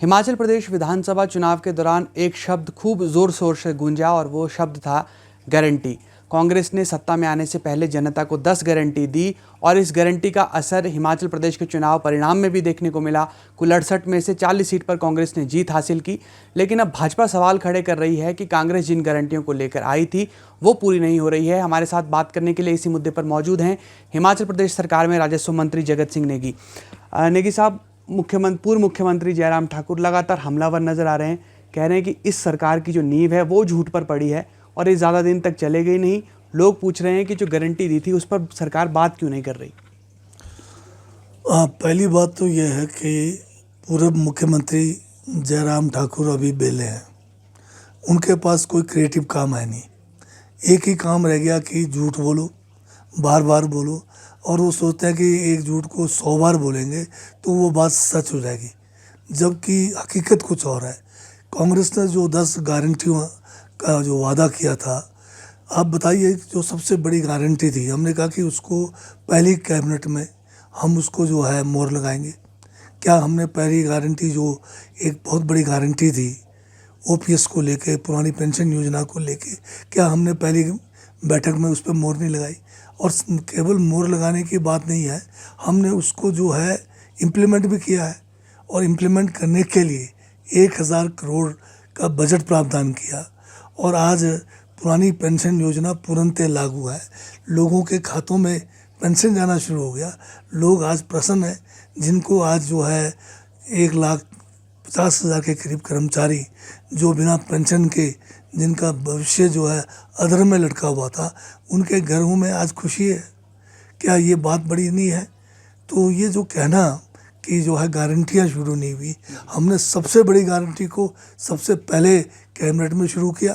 हिमाचल प्रदेश विधानसभा चुनाव के दौरान एक शब्द खूब जोर शोर से गूंजा और वो शब्द था गारंटी। कांग्रेस ने सत्ता में आने से पहले जनता को 10 गारंटी दी और इस गारंटी का असर हिमाचल प्रदेश के चुनाव परिणाम में भी देखने को मिला। कुल 68 में से 40 सीट पर कांग्रेस ने जीत हासिल की। लेकिन अब भाजपा सवाल खड़े कर रही है कि कांग्रेस जिन गारंटियों को लेकर आई थी वो पूरी नहीं हो रही है। हमारे साथ बात करने के लिए इसी मुद्दे पर मौजूद हैं हिमाचल प्रदेश सरकार में राजस्व मंत्री जगत सिंह नेगी। नेगी साहब, पूर्व मुख्यमंत्री जयराम ठाकुर लगातार हमलावर नजर आ रहे हैं। कह रहे हैं कि इस सरकार की जो नींव है वो झूठ पर पड़ी है और ये ज़्यादा दिन तक चलेगी नहीं। लोग पूछ रहे हैं कि जो गारंटी दी थी उस पर सरकार बात क्यों नहीं कर रही। पहली बात तो यह है कि पूर्व मुख्यमंत्री जयराम ठाकुर अभी बेले हैं। उनके पास कोई क्रिएटिव काम है नहीं। एक ही काम रह गया कि झूठ बोलो, बार बार बोलो, और वो सोचते हैं कि एक झूठ को 100 बार बोलेंगे तो वो बात सच हो जाएगी, जबकि हकीकत कुछ और है। कांग्रेस ने जो 10 गारंटियों का जो वादा किया था, आप बताइए, जो सबसे बड़ी गारंटी थी, हमने कहा कि उसको पहली कैबिनेट में हम उसको जो है मोहर लगाएंगे। क्या हमने पहली गारंटी जो एक बहुत बड़ी गारंटी थी ओपीएस को लेके, पुरानी पेंशन योजना को लेके, क्या हमने पहली बैठक में उस पर मोहर नहीं लगाई? और केवल मोहर लगाने की बात नहीं है, हमने उसको जो है इम्प्लीमेंट भी किया है और इम्प्लीमेंट करने के लिए 1000 करोड़ का बजट प्रावधान किया। और आज पुरानी पेंशन योजना पूर्णतः लागू है। लोगों के खातों में पेंशन जाना शुरू हो गया। लोग आज प्रसन्न हैं, जिनको आज जो है 1,50,000 के करीब कर्मचारी जो बिना पेंशन के, जिनका भविष्य जो है अधर में लटका हुआ था, उनके घरों में आज खुशी है। क्या ये बात बड़ी नहीं है? तो ये जो कहना कि जो है गारंटियाँ शुरू नहीं हुई, हमने सबसे बड़ी गारंटी को सबसे पहले कैबिनेट में शुरू किया।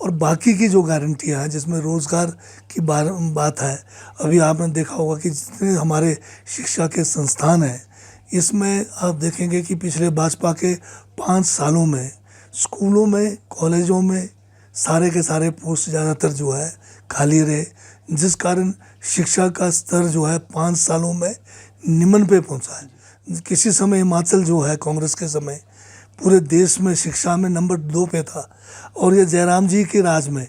और बाकी की जो गारंटियाँ हैं, जिसमें रोज़गार की बात है, अभी आपने देखा होगा कि जितने हमारे शिक्षा के संस्थान हैं, इसमें आप देखेंगे कि पिछले भाजपा के 5 सालों में स्कूलों में, कॉलेजों में सारे के सारे पोस्ट ज़्यादातर जो है खाली रहे, जिस कारण शिक्षा का स्तर जो है 5 सालों में निम्न पे पहुंचा है। किसी समय हिमाचल जो है कांग्रेस के समय पूरे देश में शिक्षा में नंबर 2 पे था, और ये जयराम जी के राज में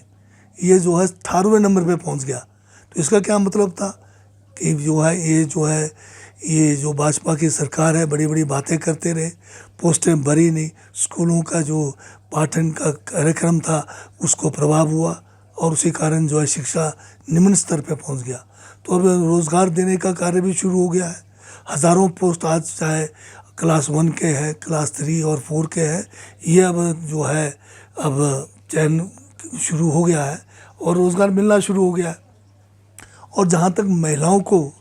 ये जो है 18वें नंबर पे पहुंच गया। तो इसका क्या मतलब था कि ये जो भाजपा की सरकार है, बड़ी बड़ी बातें करते रहे, पोस्टें भरी नहीं, स्कूलों का जो पाठन का कार्यक्रम था उसको प्रभाव हुआ, और उसी कारण जो है शिक्षा निम्न स्तर पे पहुंच गया। तो अब रोज़गार देने का कार्य भी शुरू हो गया है। हज़ारों पोस्ट आज चाहे क्लास 1 के हैं, क्लास 3 और 4 के हैं, ये अब जो है अब चयन शुरू हो गया है और रोज़गार मिलना शुरू हो गया है। और जहाँ तक महिलाओं को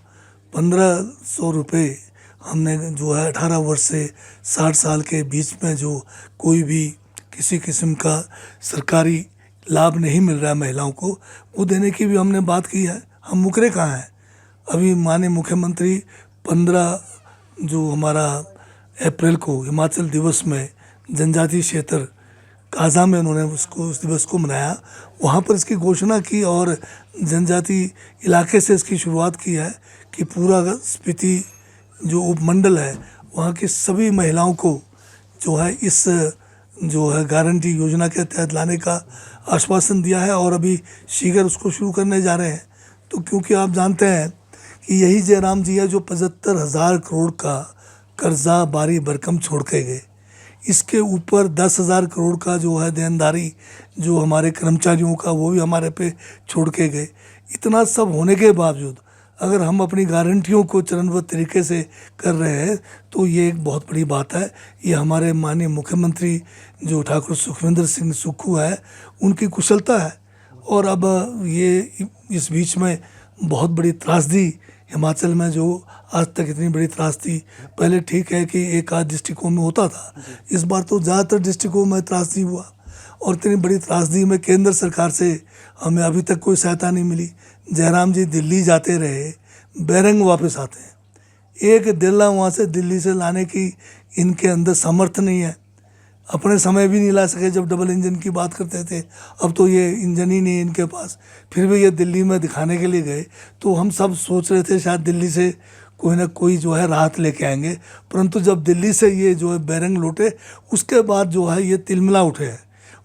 1500 रुपये हमने जो है 18 वर्ष से 60 साल के बीच में जो कोई भी किसी किस्म का सरकारी लाभ नहीं मिल रहा है महिलाओं को, वो देने की भी हमने बात की है। हम मुकरे कहाँ हैं? अभी माननीय मुख्यमंत्री 15 जो हमारा अप्रैल को हिमाचल दिवस में जनजातीय क्षेत्र काजा में उन्होंने उस दिवस को मनाया, वहाँ पर इसकी घोषणा की और जनजातीय इलाके से इसकी शुरुआत की है कि पूरा स्पीति जो उपमंडल है वहाँ की सभी महिलाओं को जो है इस जो है गारंटी योजना के तहत लाने का आश्वासन दिया है, और अभी शीघ्र उसको शुरू करने जा रहे हैं। तो क्योंकि आप जानते हैं कि यही जयराम जी है जो 75,000 करोड़ का कर्जा बारी भरकम छोड़ के गए। इसके ऊपर 10,000 करोड़ का जो है देनदारी जो हमारे कर्मचारियों का, वो भी हमारे पे छोड़ के गए। इतना सब होने के बावजूद अगर हम अपनी गारंटियों को चरणबद्ध तरीके से कर रहे हैं तो ये एक बहुत बड़ी बात है। ये हमारे माननीय मुख्यमंत्री जो ठाकुर सुखविंदर सिंह सुक्खू है, उनकी कुशलता है। और अब ये इस बीच में बहुत बड़ी त्रासदी हिमाचल में, जो आज तक इतनी बड़ी त्रासदी, पहले ठीक है कि एक आध डिस्ट्रिक्टों में होता था, इस बार तो ज़्यादातर डिस्ट्रिक्टों में त्रासदी हुआ। और इतनी बड़ी त्रासदी में केंद्र सरकार से हमें अभी तक कोई सहायता नहीं मिली। जयराम जी दिल्ली जाते रहे, बैरंग वापस आते हैं। एक दिल्ला वहाँ से दिल्ली से लाने की इनके अंदर सामर्थ्य नहीं है। अपने समय भी नहीं ला सके जब डबल इंजन की बात करते थे, अब तो ये इंजन ही नहीं है इनके पास, फिर भी ये दिल्ली में दिखाने के लिए गए। तो हम सब सोच रहे थे शायद दिल्ली से कोई ना कोई जो है राहत लेके आएंगे। परंतु जब दिल्ली से ये जो है बैरंग लौटे, उसके बाद जो है ये तिलमिला उठे हैं।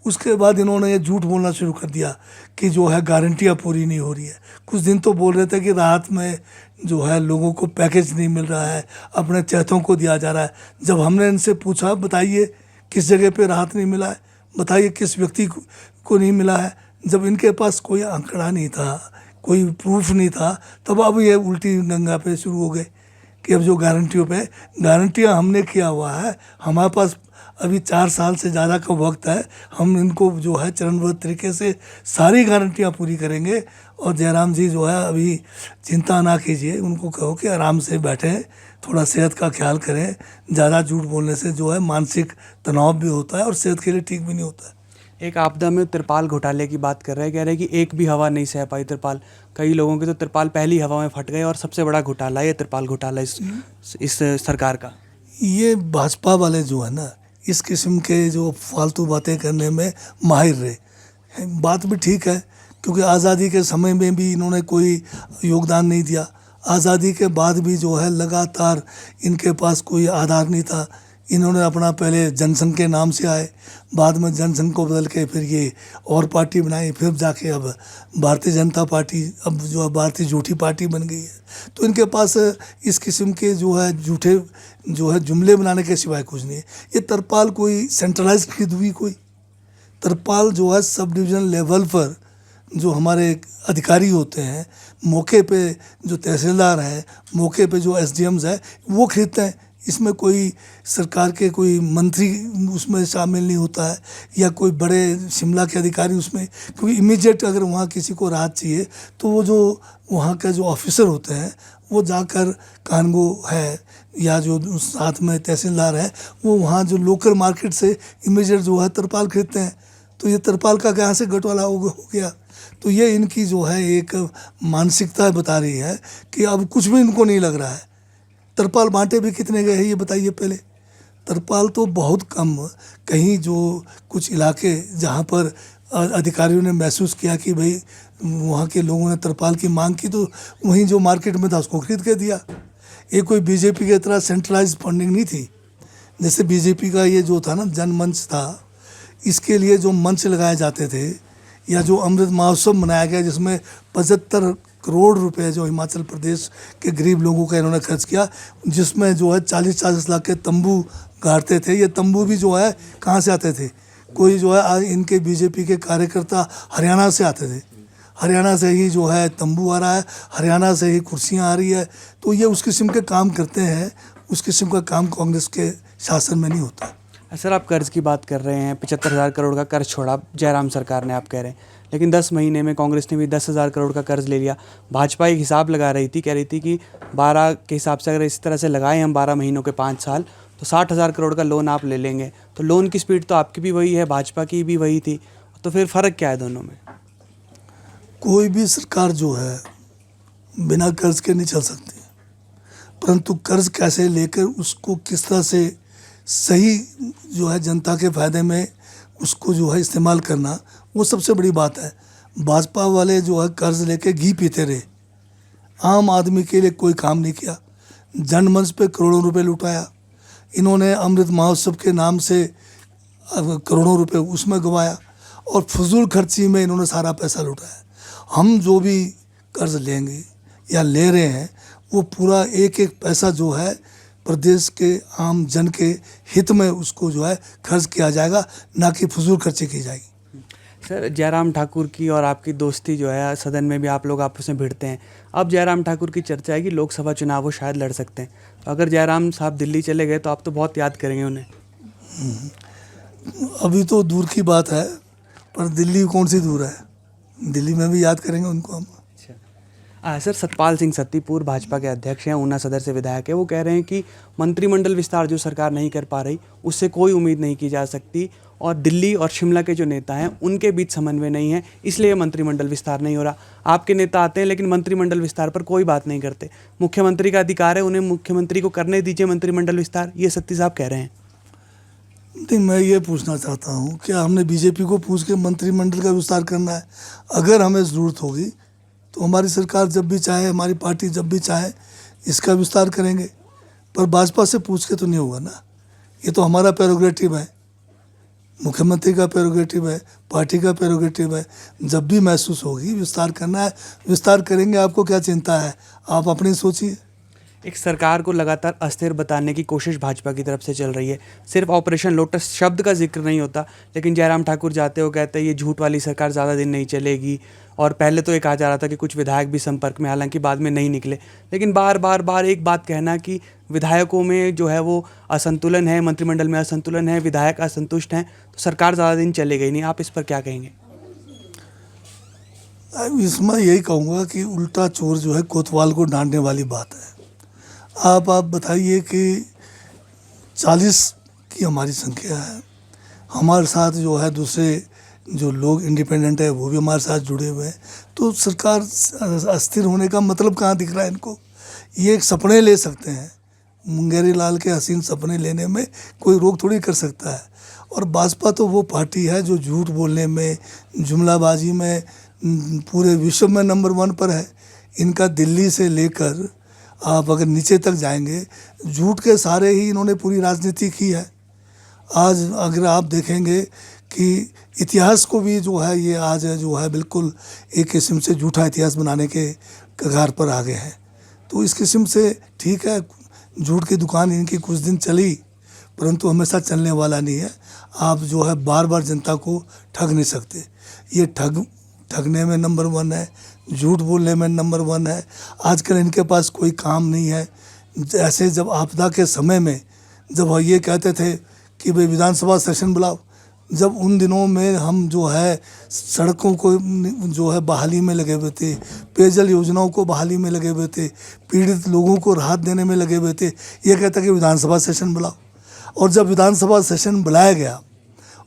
उसके बाद इन्होंने ये झूठ बोलना शुरू कर दिया कि जो है गारंटियाँ पूरी नहीं हो रही है। कुछ दिन तो बोल रहे थे कि राहत में जो है लोगों को पैकेज नहीं मिल रहा है, अपने चहेतों को दिया जा रहा है। जब हमने इनसे पूछा बताइए किस जगह पे राहत नहीं मिला है, बताइए किस व्यक्ति को नहीं मिला है, जब इनके पास कोई आंकड़ा नहीं था, कोई प्रूफ नहीं था, तब अब ये उल्टी गंगा पे शुरू हो गए कि अब जो गारंटियाँ हमने किया हुआ है, हमारे पास अभी 4 साल से ज़्यादा का वक्त है, हम इनको जो है चरणबद्ध तरीके से सारी गारंटियाँ पूरी करेंगे। और जयराम जी जो है अभी चिंता ना कीजिए, उनको कहो कि आराम से बैठें, थोड़ा सेहत का ख्याल करें। ज़्यादा झूठ बोलने से जो है मानसिक तनाव भी होता है और सेहत के लिए ठीक भी नहीं होता है। एक आपदा में तिरपाल घोटाले की बात कर रहे हैं, कह रहे हैं कि एक भी हवा नहीं सह पाई तिरपाल। कई लोगों के तो तिरपाल पहली हवा में फट गए और सबसे बड़ा घोटाला ये तिरपाल घोटाला इस सरकार का। ये भाजपा वाले जो है ना, इस किस्म के जो फालतू बातें करने में माहिर रहे। बात भी ठीक है, क्योंकि आज़ादी के समय में भी इन्होंने कोई योगदान नहीं दिया। आज़ादी के बाद भी जो है लगातार इनके पास कोई आधार नहीं था। इन्होंने अपना पहले जनसंघ के नाम से आए, बाद में जनसंघ को बदल के फिर ये और पार्टी बनाई, फिर जाके अब भारतीय जनता पार्टी, अब जो है भारतीय झूठी पार्टी बन गई है। तो इनके पास इस किस्म के जो है झूठे जो है जुमले बनाने के सिवाय कुछ नहीं है। ये तिरपाल कोई सेंट्रलाइज खरीद हुई, कोई तिरपाल जो है सब डिवीज़न लेवल पर जो हमारे अधिकारी होते हैं, मौके पे जो तहसीलदार हैं, मौके पे जो एसडीएम्स है, वो खरीदते हैं। इसमें कोई सरकार के कोई मंत्री उसमें शामिल नहीं होता है, या कोई बड़े शिमला के अधिकारी उसमें, क्योंकि इमीडिएट अगर वहाँ किसी को राहत चाहिए तो वो जो वहाँ के जो ऑफिसर होते हैं वो जाकर कानगो है या जो साथ में तहसीलदार है, वो वहाँ जो लोकल मार्केट से इमीडिएट जो है तिरपाल खरीदते हैं। तो ये तिरपाल का कहाँ से गटवाला हो गया। तो ये इनकी जो है एक मानसिकता बता रही है कि अब कुछ भी इनको नहीं लग रहा है। तिरपाल बांटे भी कितने गए हैं ये बताइए पहले। तिरपाल तो बहुत कम, कहीं जो कुछ इलाके जहाँ पर अधिकारियों ने महसूस किया कि भाई वहाँ के लोगों ने तिरपाल की मांग की, तो वहीं जो मार्केट में था उसको खरीद के दिया। ये कोई बीजेपी की तरह सेंट्रलाइज फंडिंग नहीं थी। जैसे बीजेपी का ये जो था ना जनमंच था, इसके लिए जो मंच लगाए जाते थे, या जो अमृत महोत्सव मनाया गया जिसमें 75 करोड़ रुपए जो हिमाचल प्रदेश के गरीब लोगों का इन्होंने खर्च किया, जिसमें जो है 40-40 लाख के तंबू गाड़ते थे। ये तंबू भी जो है कहाँ से आते थे, कोई जो है इनके बीजेपी के कार्यकर्ता हरियाणा से आते थे। हरियाणा से ही जो है तंबू आ रहा है, हरियाणा से ही कुर्सियाँ आ रही है। तो ये उस किस्म के काम करते हैं, उस किस्म का काम कांग्रेस के शासन में नहीं होता। सर, आप कर्ज की बात कर रहे हैं, 75,000 करोड़ का कर्ज छोड़ा जयराम सरकार ने, आप कह रहे हैं, लेकिन 10 महीने में कांग्रेस ने भी 10,000 करोड़ का कर्ज ले लिया। भाजपा एक हिसाब लगा रही थी, कह रही थी कि 12 के हिसाब से अगर इस तरह से लगाएं हम 12 महीनों के 5 साल, तो 60,000 करोड़ का लोन आप ले लेंगे। तो लोन की स्पीड तो आपकी भी वही है, भाजपा की भी वही थी, तो फिर फ़र्क क्या है दोनों में? कोई भी सरकार जो है बिना कर्ज के नहीं चल सकती, परंतु कर्ज कैसे लेकर उसको किस तरह से सही जो है जनता के फ़ायदे में उसको जो है इस्तेमाल करना, वो सबसे बड़ी बात है। भाजपा वाले जो है कर्ज लेके घी पीते रहे, आम आदमी के लिए कोई काम नहीं किया। जनमंच पे करोड़ों रुपए लुटाया इन्होंने, अमृत महोत्सव के नाम से करोड़ों रुपए उसमें गंवाया, और फजूल खर्ची में इन्होंने सारा पैसा लुटाया। हम जो भी कर्ज लेंगे या ले रहे हैं, वो पूरा एक एक पैसा जो है प्रदेश के आम जन के हित में उसको जो है खर्च किया जाएगा, ना कि फजूल खर्ची की जाएगी। सर, जयराम ठाकुर की और आपकी दोस्ती जो है, सदन में भी आप लोग आपस में भिड़ते हैं। अब जयराम ठाकुर की चर्चा है कि लोकसभा चुनाव वो शायद लड़ सकते हैं, तो अगर जयराम साहब दिल्ली चले गए तो आप तो बहुत याद करेंगे उन्हें। अभी तो दूर की बात है, पर दिल्ली कौन सी दूर है, दिल्ली में भी याद करेंगे उनको हम। सर, सतपाल सिंह सत्ती पूर्व भाजपा के अध्यक्ष हैं, ऊना सदर से विधायक है, वो कह रहे हैं कि मंत्रिमंडल विस्तार जो सरकार नहीं कर पा रही उससे कोई उम्मीद नहीं की जा सकती, और दिल्ली और शिमला के जो नेता हैं उनके बीच समन्वय नहीं है, इसलिए मंत्रिमंडल विस्तार नहीं हो रहा। आपके नेता आते हैं लेकिन मंत्रिमंडल विस्तार पर कोई बात नहीं करते। मुख्यमंत्री का अधिकार है, उन्हें मुख्यमंत्री को करने दीजिए मंत्रिमंडल विस्तार, ये सत्ती साहब कह रहे हैं। नहीं, मैं ये पूछना चाहता हूँ, क्या हमने बीजेपी को पूछ के मंत्रिमंडल का विस्तार करना है? अगर हमें ज़रूरत होगी तो हमारी सरकार जब भी चाहे, हमारी पार्टी जब भी चाहे, इसका विस्तार करेंगे। पर भाजपा से पूछ के तो नहीं होगा ना, ये तो हमारा प्रेरोगेटिव है, मुख्यमंत्री का प्रेरोगेटिव है, पार्टी का प्रेरोगेटिव है। जब भी महसूस होगी विस्तार करना है, विस्तार करेंगे। आपको क्या चिंता है, आप अपनी सोचिए। एक सरकार को लगातार अस्थिर बताने की कोशिश भाजपा की तरफ से चल रही है। सिर्फ ऑपरेशन लोटस शब्द का जिक्र नहीं होता, लेकिन जयराम ठाकुर जाते हो कहते हैं ये झूठ वाली सरकार ज़्यादा दिन नहीं चलेगी। और पहले तो ये कहा जा रहा था कि कुछ विधायक भी संपर्क में, हालांकि बाद में नहीं निकले। लेकिन बार एक बात कहना कि विधायकों में जो है वो असंतुलन है, मंत्रिमंडल में असंतुलन है, विधायक असंतुष्ट हैं, तो सरकार ज़्यादा दिन चलेगी नहीं। आप इस पर क्या कहेंगे? इसमें यही कहूँगा कि उल्टा चोर जो है कोतवाल को डांटने वाली बात है। आप बताइए कि 40 की हमारी संख्या है, हमारे साथ जो है दूसरे जो लोग इंडिपेंडेंट है वो भी हमारे साथ जुड़े हुए हैं, तो सरकार अस्थिर होने का मतलब कहाँ दिख रहा है इनको? ये एक सपने ले सकते हैं, मुंगेरी लाल के हसीन सपने लेने में कोई रोक थोड़ी कर सकता है। और भाजपा तो वो पार्टी है जो झूठ बोलने में, जुमलाबाजी में पूरे विश्व में नंबर 1 पर है। इनका दिल्ली से लेकर आप अगर नीचे तक जाएंगे, झूठ के सहारे ही इन्होंने पूरी राजनीति की है। आज अगर आप देखेंगे कि इतिहास को भी जो है ये आज जो है बिल्कुल एक किस्म से झूठा इतिहास बनाने के कगार पर आ गए हैं। तो इस किस्म से ठीक है, झूठ की दुकान इनकी कुछ दिन चली, परंतु हमेशा चलने वाला नहीं है। आप जो है बार जनता को ठग नहीं सकते। ये ठगने में नंबर 1 है, झूठ बोलने में नंबर 1 है। आजकल इनके पास कोई काम नहीं है। ऐसे जब आपदा के समय में जब ये कहते थे कि भाई विधानसभा सेशन बुलाओ, जब उन दिनों में हम जो है सड़कों को जो है बहाली में लगे हुए थे, पेयजल योजनाओं को बहाली में लगे हुए थे, पीड़ित लोगों को राहत देने में लगे हुए थे, ये कहता कि विधानसभा सेशन बुलाओ। और जब विधानसभा सेशन बुलाया गया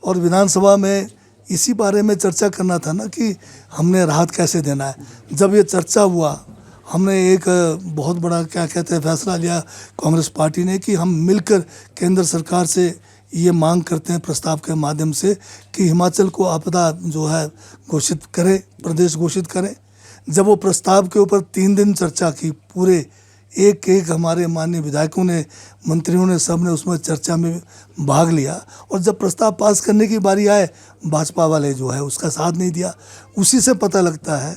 और विधानसभा में इसी बारे में चर्चा करना था ना कि हमने राहत कैसे देना है। जब ये चर्चा हुआ, हमने एक बहुत बड़ा क्या कहते हैं फैसला लिया कांग्रेस पार्टी ने कि हम मिलकर केंद्र सरकार से ये मांग करते हैं प्रस्ताव के माध्यम से कि हिमाचल को आपदा जो है घोषित करें, प्रदेश घोषित करें। जब वो प्रस्ताव के ऊपर 3 दिन चर्चा की, पूरे एक हमारे माननीय विधायकों ने, मंत्रियों ने, सब ने उसमें चर्चा में भाग लिया। और जब प्रस्ताव पास करने की बारी आए, भाजपा वाले जो है उसका साथ नहीं दिया। उसी से पता लगता है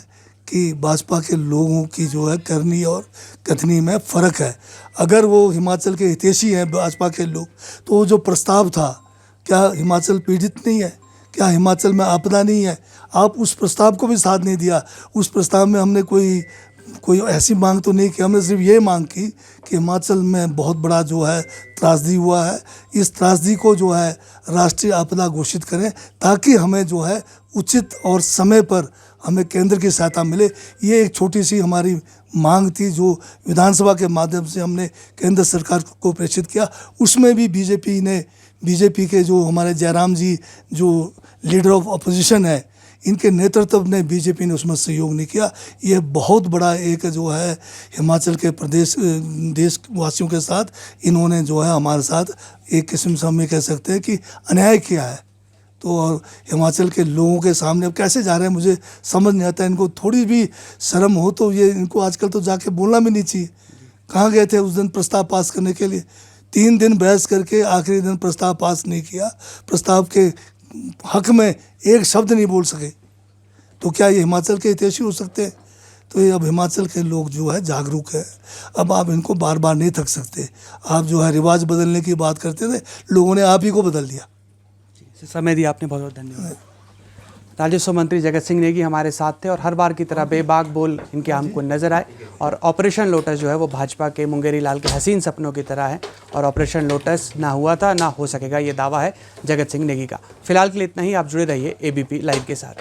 कि भाजपा के लोगों की जो है करनी और कथनी में फ़र्क है। अगर वो हिमाचल के हितैषी हैं भाजपा के लोग, तो वो जो प्रस्ताव था, क्या हिमाचल पीड़ित नहीं है? क्या हिमाचल में आपदा नहीं है? आप उस प्रस्ताव को भी साथ नहीं दिया। उस प्रस्ताव में हमने कोई ऐसी मांग तो नहीं की, हमने सिर्फ ये मांग की कि हिमाचल में बहुत बड़ा जो है त्रासदी हुआ है, इस त्रासदी को जो है राष्ट्रीय आपदा घोषित करें ताकि हमें जो है उचित और समय पर हमें केंद्र की सहायता मिले। ये एक छोटी सी हमारी मांग थी जो विधानसभा के माध्यम से हमने केंद्र सरकार को प्रेषित किया। उसमें भी बीजेपी के जो हमारे जयराम जी जो लीडर ऑफ अपोजिशन है, इनके नेतृत्व ने बीजेपी ने उसमें सहयोग नहीं किया। ये बहुत बड़ा एक जो है हिमाचल के देशवासियों के साथ इन्होंने जो है हमारे साथ एक किस्म से हम ये कह सकते हैं कि अन्याय किया है। तो और हिमाचल के लोगों के सामने अब कैसे जा रहे हैं मुझे समझ नहीं आता। इनको थोड़ी भी शर्म हो तो ये इनको आजकल तो जाके बोलना भी नहीं चाहिए। कहाँ गए थे उस दिन प्रस्ताव पास करने के लिए? 3 दिन बहस करके आखिरी दिन प्रस्ताव पास नहीं किया। प्रस्ताव के हक में एक शब्द नहीं बोल सके, तो क्या ये हिमाचल के हितैषी हो सकते हैं? तो ये अब हिमाचल के लोग जो है जागरूक है। अब आप इनको बार नहीं थक सकते। आप जो है रिवाज बदलने की बात करते थे, लोगों ने आप ही को बदल दिया। समय दिया आपने, बहुत बहुत धन्यवाद। राजस्व मंत्री जगत सिंह नेगी हमारे साथ थे और हर बार की तरह बेबाक बोल इनके हमको नजर आए। और ऑपरेशन लोटस जो है वो भाजपा के मुंगेरी लाल के हसीन सपनों की तरह है और ऑपरेशन लोटस ना हुआ था ना हो सकेगा, ये दावा है जगत सिंह नेगी का। फिलहाल के लिए इतना ही। आप जुड़े रहिए ABP लाइव के साथ।